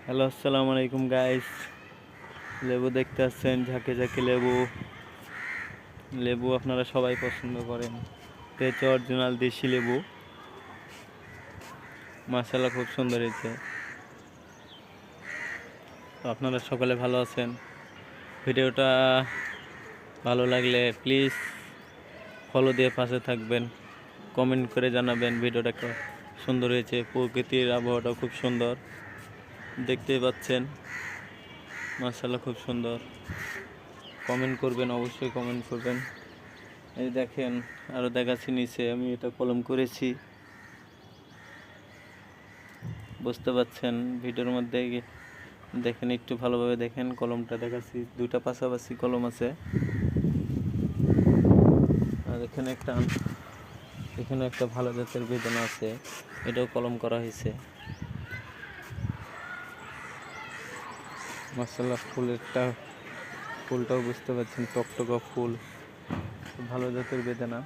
Hello, আসসালামু আলাইকুম guys. লেবু দেখতে পাচ্ছেন, ঝাঁকে ঝাঁকে লেবু। লেবু আপনারা সবাই পছন্দ করেন। এটা হচ্ছে অরিজিনাল দেশি লেবু। মাশাআল্লাহ, খুব সুন্দর হয়েছে। তো আপনারা সকলে ভালো আছেন। ভিডিওটা ভালো লাগলে প্লিজ ফলো দিয়ে পাশে থাকবেন, কমেন্ট করে জানাবেন ভিডিওটা সুন্দর হয়েছে। প্রকৃতির আবহাওয়াটা খুব সুন্দর, দেখতেই পাচ্ছেন। মাশাআল্লাহ, খুব সুন্দর। কমেন্ট করবেন, অবশ্যই কমেন্ট করবেন। এই দেখেন, আরও দেখাচ্ছি নিচে আমি এটা কলম করেছি, বুঝতে পাচ্ছেন ভিডিওর মধ্যে। দেখেন, একটু ভালোভাবে দেখেন, কলমটা দেখাচ্ছি। দুইটা পাশাপাশি কলম আছে। আর এখানে একটা ভালো জাতের বেদানা আছে, এটাও কলম করা হয়েছে। মাশাআল্লাহ, ফুলটাও বুঝতে পারছেন, টকটকা ফুল, ভালো জাতের বেদানা।